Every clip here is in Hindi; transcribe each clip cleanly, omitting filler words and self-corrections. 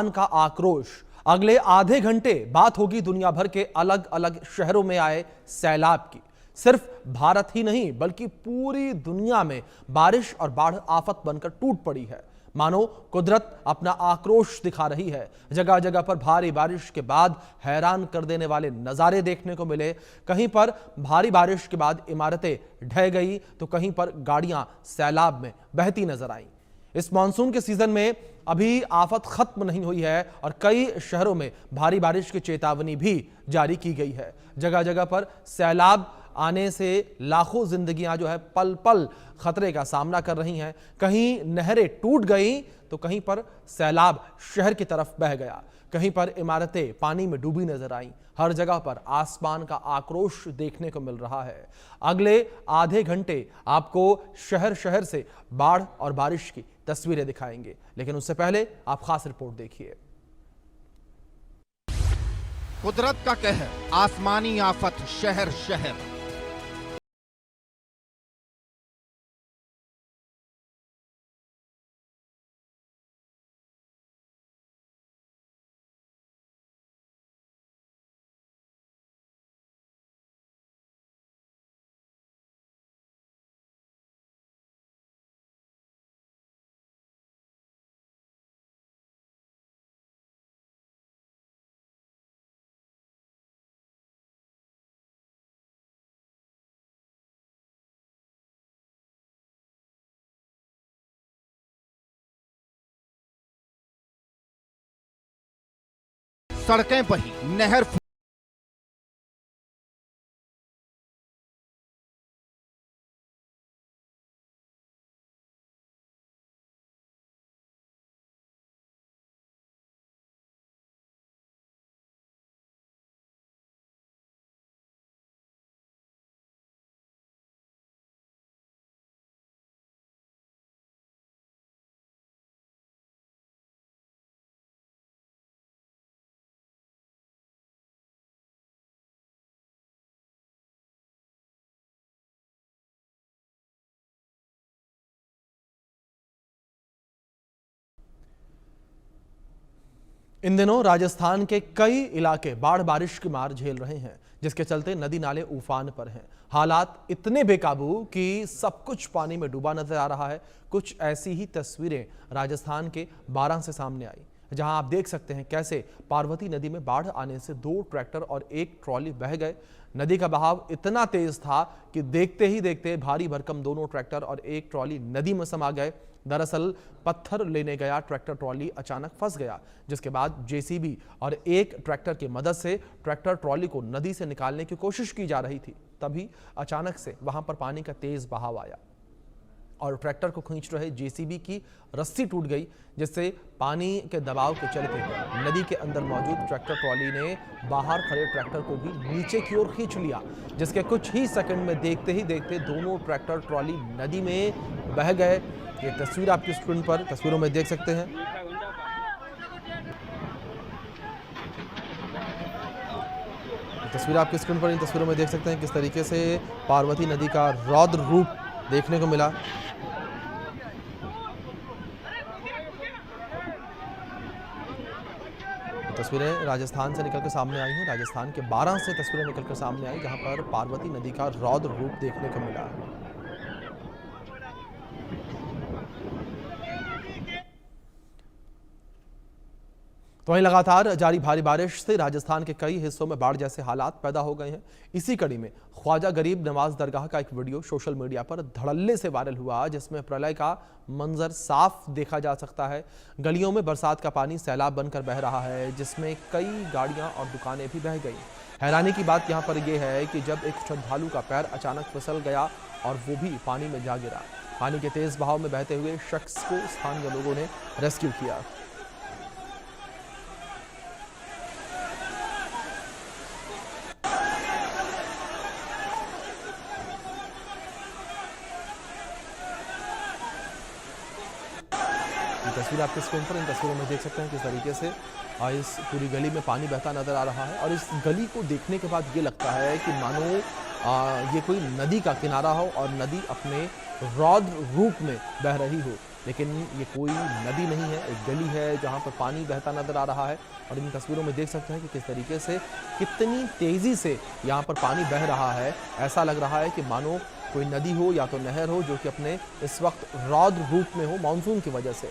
का आक्रोश। अगले आधे घंटे बात होगी दुनिया भर के अलग अलग शहरों में आए सैलाब की। सिर्फ भारत ही नहीं बल्कि पूरी दुनिया में बारिश और बाढ़ आफत बनकर टूट पड़ी है। मानो कुदरत अपना आक्रोश दिखा रही है। जगह जगह पर भारी बारिश के बाद हैरान कर देने वाले नजारे देखने को मिले। कहीं पर भारी बारिश के बाद इमारतें ढह गई तो कहीं पर गाड़ियां सैलाब में बहती नजर आईं। इस मानसून के सीजन में अभी आफत खत्म नहीं हुई है और कई शहरों में भारी बारिश की चेतावनी भी जारी की गई है। जगह जगह पर सैलाब आने से लाखों जिंदगियां जो है पल पल खतरे का सामना कर रही हैं। कहीं नहरें टूट गई तो कहीं पर सैलाब शहर की तरफ बह गया। कहीं पर इमारतें पानी में डूबी नजर आईं। हर जगह पर आसमान का आक्रोश देखने को मिल रहा है। अगले आधे घंटे आपको शहर शहर से बाढ़ और बारिश की तस्वीरें दिखाएंगे, लेकिन उससे पहले आप खास रिपोर्ट देखिए। कुदरत का कहर, आसमानी आफत शहर शहर। सड़कें बही, नहर इन दिनों राजस्थान के कई इलाके बाढ़ बारिश की मार झेल रहे हैं, जिसके चलते नदी नाले उफान पर हैं। हालात इतने बेकाबू कि सब कुछ पानी में डूबा नजर आ रहा है। कुछ ऐसी ही तस्वीरें राजस्थान के बारां से सामने आई, जहां आप देख सकते हैं कैसे पार्वती नदी में बाढ़ आने से 2 ट्रैक्टर और 1 ट्रॉली बह गए। नदी का बहाव इतना तेज था कि देखते ही देखते भारी भरकम दोनों ट्रैक्टर और 1 ट्रॉली नदी में समा गए। दरअसल पत्थर लेने गया ट्रैक्टर ट्रॉली अचानक फंस गया, जिसके बाद जेसीबी और 1 ट्रैक्टर की मदद से ट्रैक्टर ट्रॉली को नदी से निकालने की कोशिश की जा रही थी। तभी अचानक से वहां पर पानी का तेज बहाव आया और ट्रैक्टर को खींच रहे जेसीबी की रस्सी टूट गई, जिससे पानी के दबाव के चलते नदी के अंदर मौजूद ट्रैक्टर ट्रॉली ने बाहर खड़े ट्रैक्टर को भी नीचे की ओर खींच लिया, जिसके कुछ ही सेकंड में देखते ही देखते दोनों ट्रैक्टर ट्रॉली नदी में बह गए। ये तस्वीर आपकी स्क्रीन पर तस्वीरों में देख सकते हैं। तस्वीर आपकी स्क्रीन पर इन तस्वीरों में देख सकते हैं किस तरीके से पार्वती नदी का रौद्र रूप देखने को मिला। तस्वीरें राजस्थान से निकलकर सामने आई हैं। राजस्थान के बारां से तस्वीरें निकलकर सामने आई, जहां पर पार्वती नदी का रौद्र रूप देखने को मिला। तो वहीं लगातार जारी भारी बारिश से राजस्थान के कई हिस्सों में बाढ़ जैसे हालात पैदा हो गए हैं। इसी कड़ी में ख्वाजा गरीब नवाज दरगाह का एक वीडियो सोशल मीडिया पर धड़ल्ले से वायरल हुआ, जिसमें प्रलय का मंजर साफ देखा जा सकता है। गलियों में बरसात का पानी सैलाब बनकर बह रहा है, जिसमें कई गाड़ियां और दुकानें भी बह गई। हैरानी की बात यहां पर यह है कि जब एक श्रद्धालु का पैर अचानक फिसल गया और वो भी पानी में जा गिरा। पानी के तेज बहाव में बहते हुए शख्स को स्थानीय लोगों ने रेस्क्यू किया। तस्वीर आपके स्क्रीन पर, इन तस्वीरों में देख सकते हैं किस तरीके से इस पूरी गली में पानी बहता नजर आ रहा है। और इस गली को देखने के बाद ये लगता है कि मानो ये कोई नदी का किनारा हो और नदी अपने रौद्र रूप में बह रही हो, लेकिन ये कोई नदी नहीं है, एक गली है जहाँ पर पानी बहता नजर आ रहा है। और इन तस्वीरों में देख सकते हैं कि किस तरीके से कितनी तेजी से यहाँ पर पानी बह रहा है। ऐसा लग रहा है कि मानो कोई नदी हो या तो नहर हो जो कि अपने इस वक्त रौद्र रूप में हो मानसून की वजह से।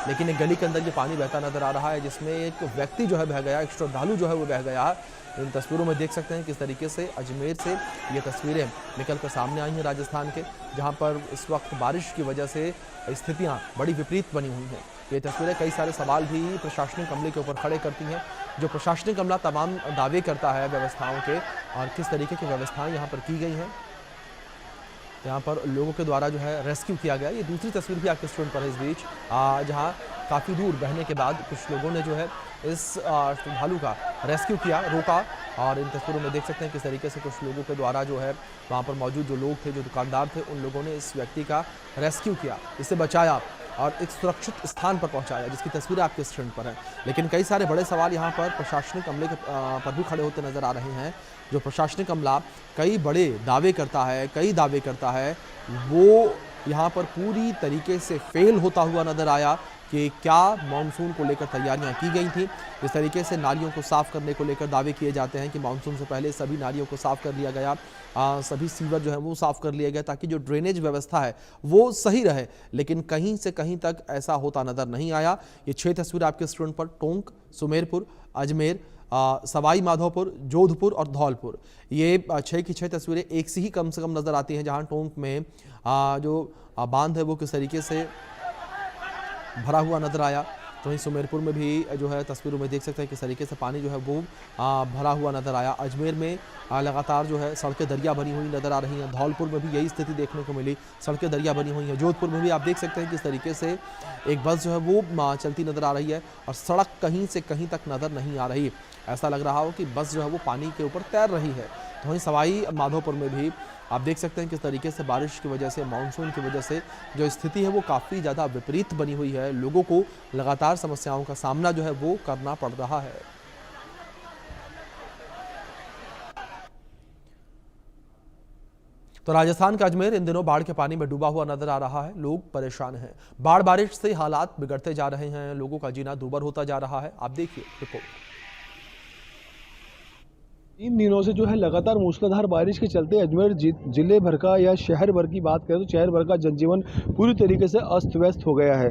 लेकिन एक गली के अंदर ये पानी बहता नजर आ रहा है जिसमें एक व्यक्ति जो है बह गया, एक श्रद्धालु जो है वो बह गया। इन तस्वीरों में देख सकते हैं किस तरीके से अजमेर से ये तस्वीरें निकल कर सामने आई हैं राजस्थान के, जहां पर इस वक्त बारिश की वजह से स्थितियां बड़ी विपरीत बनी हुई हैं। ये तस्वीरें कई सारे सवाल भी प्रशासनिक अमले के ऊपर खड़े करती हैं। जो प्रशासनिक अमला तमाम दावे करता है व्यवस्थाओं के, और किस तरीके की व्यवस्थाएं यहाँ पर की गई हैं, यहाँ पर लोगों के द्वारा जो है रेस्क्यू किया गया। ये दूसरी तस्वीर भी आपके स्क्रीन पर है इस बीच, जहाँ काफ़ी दूर बहने के बाद कुछ लोगों ने जो है इस श्रद्धालु का रेस्क्यू किया, रोका। और इन तस्वीरों में देख सकते हैं किस तरीके से कुछ लोगों के द्वारा जो है वहाँ पर मौजूद जो लोग थे, जो दुकानदार थे, उन लोगों ने इस व्यक्ति का रेस्क्यू किया, इसे बचाया और एक सुरक्षित स्थान पर पहुंचाया, जिसकी तस्वीर आपके स्क्रीन पर है। लेकिन कई सारे बड़े सवाल यहाँ पर प्रशासनिक अमले पर भी खड़े होते नजर आ रहे हैं। जो प्रशासनिक अमला कई बड़े दावे करता है, वो यहाँ पर पूरी तरीके से फेल होता हुआ नजर आया कि क्या मानसून को लेकर तैयारियां की गई थी। इस तरीके से नालियों को साफ करने को लेकर दावे किए जाते हैं कि मानसून से पहले सभी नालियों को साफ कर लिया गया, सभी सीवर जो है वो साफ कर लिए गए ताकि जो ड्रेनेज व्यवस्था है वो सही रहे। लेकिन कहीं से कहीं तक ऐसा होता नजर नहीं आया। ये 6 तस्वीर आपके स्क्रीन पर टोंक, सुमेरपुर, अजमेर, सवाई माधोपुर, जोधपुर और धौलपुर, ये 6 की 6 तस्वीरें एक सी ही कम से कम नजर आती हैं। जहां टोंक में जो बांध है वो किस तरीके से भरा हुआ नजर आया, तो वहीं सुमेरपुर में भी जो है तस्वीरों में देख सकते हैं किस तरीके से पानी जो है वो भरा हुआ नजर आया। अजमेर में लगातार जो है सड़कें दरिया बनी हुई नजर आ रही हैं। धौलपुर में भी यही स्थिति देखने को मिली, सड़कें दरिया बनी हुई हैं। जोधपुर में भी आप देख सकते हैं किस तरीके से एक बस जो है वो चलती नजर आ रही है और सड़क कहीं से कहीं तक नजर नहीं आ रही। ऐसा लग रहा हो कि बस जो है वो पानी के ऊपर तैर रही है। तो वहीं सवाई माधोपुर में भी आप देख सकते हैं किस तरीके से बारिश की वजह से, मानसून की वजह से जो स्थिति है वो काफ़ी ज़्यादा विपरीत बनी हुई है। लोगों को लगातार समस्याओं का सामना जो है वो करना पड़ रहा है। तो राजस्थान का अजमेर इन दिनों बाढ़ के पानी में डूबा हुआ नजर आ रहा है। लोग परेशान हैं, बाढ़ बारिश से हालात बिगड़ते जा रहे हैं, लोगों का जीना दूभर होता जा रहा है। आप देखिए रिपोर्ट। 3 दिनों से जो है लगातार मूसलाधार बारिश के चलते अजमेर जिले भर का या शहर भर की बात करें तो शहर भर का जनजीवन पूरी तरीके से अस्त व्यस्त हो गया है।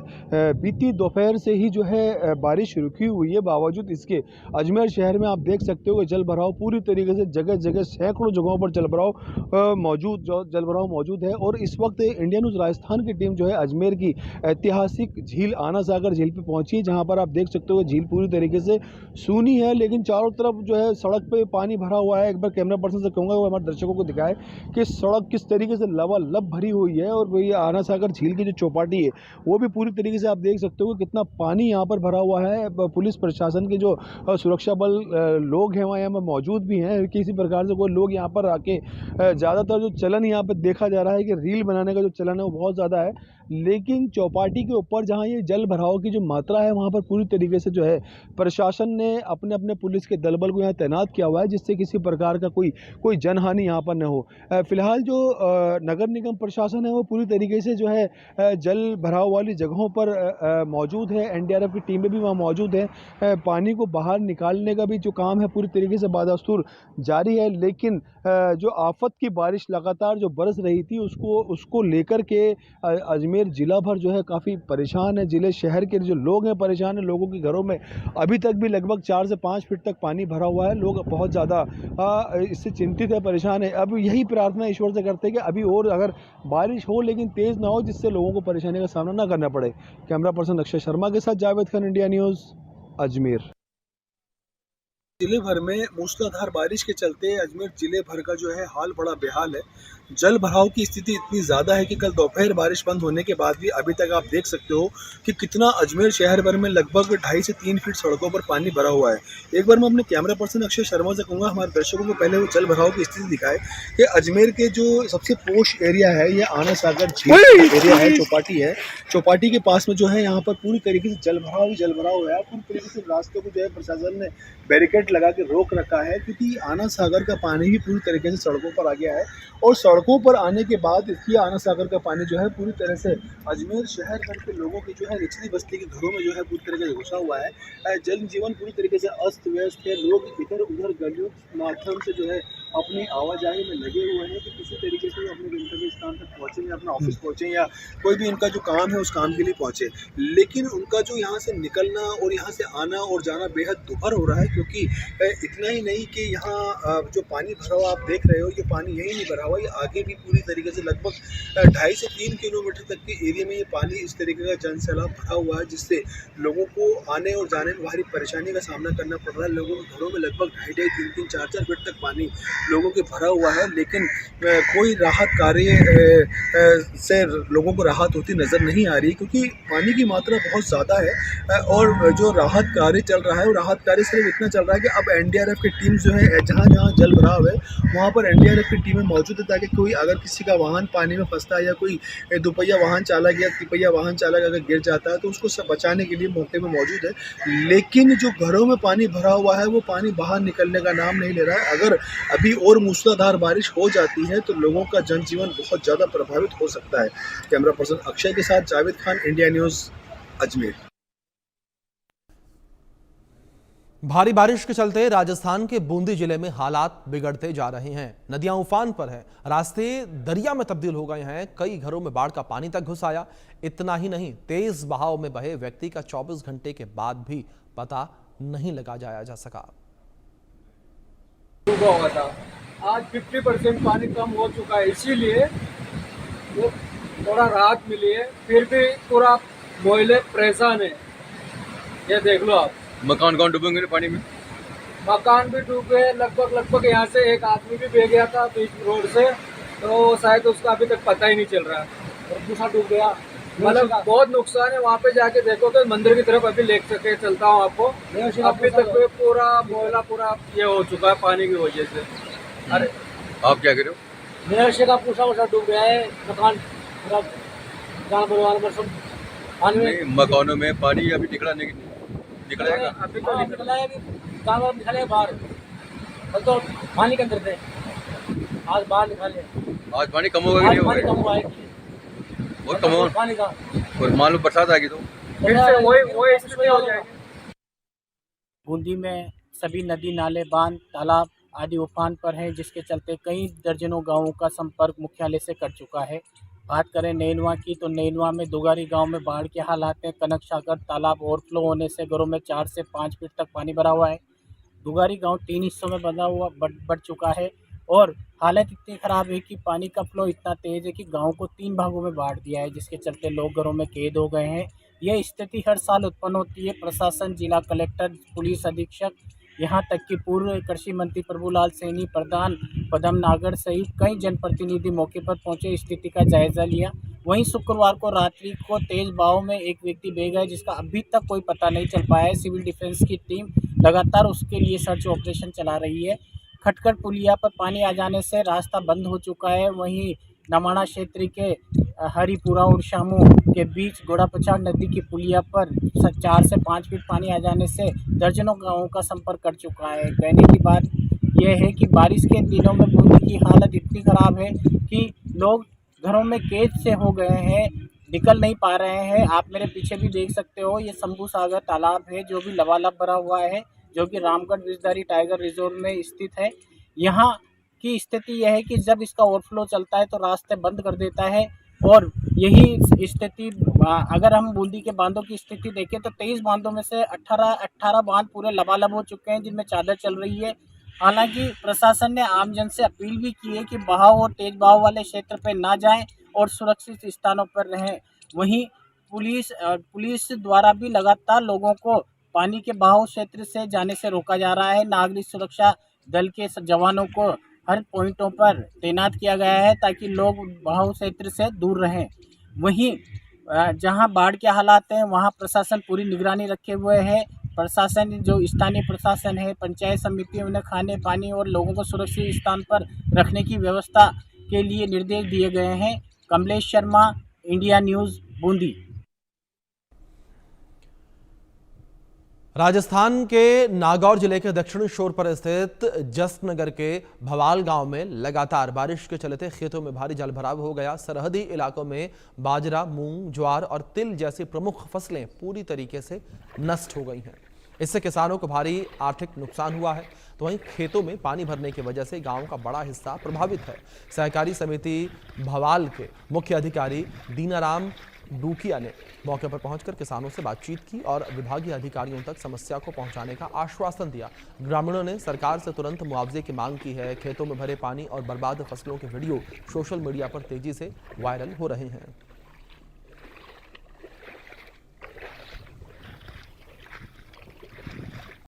बीती दोपहर से ही जो है बारिश रुकी हुई है, बावजूद इसके अजमेर शहर में आप देख सकते हो कि जल भराव पूरी तरीके से जगह जगह सैकड़ों जगहों पर जल भराव मौजूद है। और इस वक्त इंडिया न्यूज़ राजस्थान की टीम जो है अजमेर की ऐतिहासिक झील आना सागर झील पर पहुंची है, जहाँ पर आप देख सकते हो झील पूरी तरीके से सूनी है, लेकिन चारों तरफ जो है सड़क पर पानी भरा हुआ है। एक बार कैमरा पर्सन से कहूंगा वो हमारे दर्शकों को दिखाए कि सड़क किस तरीके से लबालब भरी हुई है। और वही आना सागर झील की जो चौपाटी है वो भी पूरी तरीके से आप देख सकते हो कि कितना पानी यहाँ पर भरा हुआ है। पुलिस प्रशासन के जो सुरक्षा बल लोग हैं वहाँ यहाँ पर मौजूद भी हैं। किसी प्रकार से कोई लोग यहाँ पर आके ज़्यादातर जो चलन यहाँ पर देखा जा रहा है कि रील बनाने का जो चलन है वो बहुत ज़्यादा है, लेकिन चौपाटी के ऊपर जहाँ ये जल भराव की जो मात्रा है वहाँ पर पूरी तरीके से जो है प्रशासन ने अपने अपने पुलिस के दल बल को यहाँ तैनात किया हुआ है, जिससे किसी प्रकार का कोई जनहानि यहाँ पर न हो। फिलहाल जो नगर निगम प्रशासन है वो पूरी तरीके से जो है जल भराव वाली जगहों पर मौजूद है। एनडीआरएफ की टीमें भी वहाँ मौजूद है। पानी को बाहर निकालने का भी जो काम है पूरी तरीके से बादस्तूर जारी है, लेकिन जो आफत की बारिश लगातार जो बरस रही थी उसको लेकर के अजमेर जिला भर जो है काफ़ी परेशान है। जिले शहर के जो लोग हैं परेशान हैं। लोगों के घरों में अभी तक भी लगभग 4 से 5 फीट तक पानी भरा हुआ है। लोग बहुत ज़्यादा इससे चिंतित है, परेशान है। अब यही प्रार्थना ईश्वर से करते हैं कि अभी और अगर बारिश हो लेकिन तेज़ ना हो, जिससे लोगों को परेशानी का सामना ना करना पड़े। कैमरा पर्सन अक्षय शर्मा के साथ जावेद खान, इंडिया न्यूज़, अजमेर। जिले भर में मूसलाधार बारिश के चलते अजमेर जिले भर का जो है हाल बड़ा बेहाल है। जल भराव की स्थिति इतनी ज़्यादा है कि कल दोपहर बारिश बंद होने के बाद भी अभी तक आप देख सकते हो कि कितना अजमेर शहर भर में लगभग 2.5 से 3 फीट सड़कों पर पानी भरा हुआ है। एक बार मैं अपने कैमरा पर्सन अक्षय शर्मा से कहूँगा हमारे दर्शकों को पहले वो जल भराव की स्थिति दिखाए कि अजमेर के जो सबसे पोश एरिया है ये आना सागर झील एरिया है, चौपाटी है। चौपाटी के पास में जो है यहाँ पर पूरी तरीके से जल भराव ही जल भराव हुआ है। पूरी तरीके से रास्तों को जो है प्रशासन ने बैरिकेड लगा के रोक रखा है क्योंकि आना सागर का पानी भी पूरी तरीके से सड़कों पर आ गया है और सड़कों पर आने के बाद इसलिए आना सागर का पानी जो है पूरी तरह से अजमेर शहर भर के लोगों की जो है निचली बस्ती के घरों में जो है पूरी तरीके से घुसा हुआ है। जन जीवन पूरी तरीके से अस्त व्यस्त है। लोग इधर उधर गलियों के माध्यम से जो है अपनी आवाजाही में लगे हुए हैं कि किसी तरीके से अपने गंतव्य स्थान तक पहुँचें या अपना ऑफिस पहुँचें या कोई भी इनका जो काम है उस काम के लिए पहुँचे। लेकिन उनका जो यहाँ से निकलना और यहाँ से आना और जाना बेहद दुभर हो रहा है क्योंकि इतना ही नहीं कि यहाँ जो पानी भरा हुआ आप देख रहे हो ये पानी यही नहीं भरा हुआ, ये आगे भी पूरी तरीके से लगभग 2.5 से 3 किलोमीटर तक के एरिया में ये पानी इस तरीके का जन सैलाब भरा हुआ है जिससे लोगों को आने और जाने में भारी परेशानी का सामना करना पड़ रहा है। लोगों के घरों में लगभग 2.5, 3, 4 फीट तक पानी लोगों के भरा हुआ है लेकिन कोई राहत कार्य से लोगों को राहत होती नज़र नहीं आ रही क्योंकि पानी की मात्रा बहुत ज़्यादा है और जो राहत कार्य चल रहा है वो राहत कार्य सिर्फ इतना चल रहा है कि अब एनडीआरएफ की टीम जो है जहाँ जहाँ जल भराव है वहाँ पर एनडीआरएफ की टीमें मौजूद है ताकि कोई अगर किसी का वाहन पानी में फंसता है या कोई दुपहिया वाहन चालक या तिपहिया वाहन चालक अगर गिर जाता है तो उसको सब बचाने के लिए मौके में मौजूद है। लेकिन जो घरों में पानी भरा हुआ है वो पानी बाहर निकलने का नाम नहीं ले रहा है। अगर अभी और मूसलाधार बारिश हो जाती है तो लोगों का जनजीवन बहुत ज़्यादा प्रभावित हो सकता है। कैमरा पर्सन अक्षय के साथ जावेद खान, इंडिया न्यूज़, अजमेर। भारी बारिश के चलते राजस्थान के बूंदी जिले में हालात बिगड़ते जा रहे हैं। नदियां उफान पर हैं, रास्ते दरिया में तब्दील हो गए हैं, कई घरों में बाढ़ का पानी तक घुस आया। इतना ही नहीं, तेज बहाव में बहे व्यक्ति का 24 घंटे के बाद भी पता नहीं लगाया जा सका। डूबा हुआ था, आज 50% पानी कम हो चुका है, इसीलिए वो थोड़ा राहत मिली है। फिर भी पूरा मोहल्ले परेशान है। ये देख लो आप, मकान डूबेंगे पानी में, मकान भी डूब गए। लगभग यहाँ से एक आदमी भी बह गया था बीच रोड से, तो शायद उसका अभी तक पता ही नहीं चल रहा है और दूसरा डूब गया। मतलब बहुत नुकसान है। वहाँ पे जाके देखो तो मंदिर की तरफ अभी ले सके चलता हूँ आपको, अभी तक पूरा मोहल्ला पूरा ये हो चुका है पानी की वजह से। अरे आप क्या करो? मेरा शेखा पूछा डूब गया है, मकान जानवर सब पानी में। मकानों में पानी अभी निकला नहीं, निकलेगा अभी तो निकला है, जानवर निकले बाहर, तो पानी के अंदर थे, आज बाहर निकाले। आज पानी कम होगा कि नहीं पानी कम होगा? हुआ है और कम होगा पानी का, और मान लो बरसात आ गई तो फिर से वही स्थिति हो जाएगी। बूंदी में सभी नदी नाले बांध तालाब आदि उफान पर हैं, जिसके चलते कई दर्जनों गांवों का संपर्क मुख्यालय से कट चुका है। बात करें नैनवा की तो नैनवा में दुगारी गांव में बाढ़ के हालात हैं। कनक सागर तालाब ओवरफ्लो होने से घरों में 4 से 5 फीट तक पानी भरा हुआ है। दुगारी गांव 3 हिस्सों में बना हुआ बढ़ चुका है और हालत इतनी ख़राब है कि पानी का फ्लो इतना तेज़ है कि गांव को 3 भागों में बांट दिया है, जिसके चलते लोग घरों में कैद हो गए हैं। यह स्थिति हर साल उत्पन्न होती है। प्रशासन, जिला कलेक्टर, पुलिस अधीक्षक, यहाँ तक कि पूर्व कृषि मंत्री प्रभुलाल सैनी, प्रधान पदम नागर सहित कई जनप्रतिनिधि मौके पर पहुंचे, स्थिति का जायजा लिया। वहीं शुक्रवार को रात्रि को तेज बहाव में एक व्यक्ति बह गया, जिसका अभी तक कोई पता नहीं चल पाया है। सिविल डिफेंस की टीम लगातार उसके लिए सर्च ऑपरेशन चला रही है। खटखट पुलिया पर पानी आ जाने से रास्ता बंद हो चुका है। वहीं नमाणा क्षेत्र के हरिपुरा और शामू के बीच घोड़ापछाड़ नदी की पुलिया पर 4 से 5 फीट पानी आ जाने से दर्जनों गांवों का संपर्क कर चुका है। कहने की बात यह है कि बारिश के दिनों में बूंदी की हालत इतनी ख़राब है कि लोग घरों में कैद से हो गए हैं, निकल नहीं पा रहे हैं। आप मेरे पीछे भी देख सकते हो, ये शंभू सागर तालाब है जो भी लबालब भरा हुआ है, जो कि रामगढ़ विषधारी टाइगर रिजर्व में स्थित है। यहाँ की स्थिति यह है कि जब इसका ओवरफ्लो चलता है तो रास्ते बंद कर देता है और यही स्थिति अगर हम बूंदी के बांधों की स्थिति देखें तो 23 बांधों में से 18 बांध पूरे लबालब हो चुके हैं, जिनमें चादर चल रही है। हालांकि प्रशासन ने आमजन से अपील भी की है कि बहाव और तेज बहाव वाले क्षेत्र पर ना जाएं और सुरक्षित स्थानों पर रहें। वहीं पुलिस द्वारा भी लगातार लोगों को पानी के बहाव क्षेत्र से जाने से रोका जा रहा है। नागरिक सुरक्षा दल के जवानों को हर पॉइंटों पर तैनात किया गया है ताकि लोग बहाव क्षेत्र से दूर रहें। वहीं जहां बाढ़ के हालात हैं वहां प्रशासन पूरी निगरानी रखे हुए है। प्रशासन जो स्थानीय प्रशासन है, पंचायत समितियों ने खाने पानी और लोगों को सुरक्षित स्थान पर रखने की व्यवस्था के लिए निर्देश दिए गए हैं। Kamlesh Sharma, India news, Bundi. राजस्थान के नागौर जिले के दक्षिणी शोर पर स्थित जसनगर के भवाल गांव में लगातार बारिश के चलते खेतों में भारी जलभराव हो गया। सरहदी इलाकों में बाजरा, मूंग, ज्वार और तिल जैसी प्रमुख फसलें पूरी तरीके से नष्ट हो गई हैं। इससे किसानों को भारी आर्थिक नुकसान हुआ है, तो वहीं खेतों में पानी भरने की वजह से गांव का बड़ा हिस्सा प्रभावित है। सहकारी समिति भवाल के मुख्य अधिकारी दीनाराम डूकिया ने मौके पर पहुंचकर किसानों से बातचीत की और विभागीय अधिकारियों तक समस्या को पहुंचाने का आश्वासन दिया। ग्रामीणों ने सरकार से तुरंत मुआवजे की मांग की है। खेतों में भरे पानी और बर्बाद फसलों के वीडियो सोशल मीडिया पर तेजी से वायरल हो रहे हैं।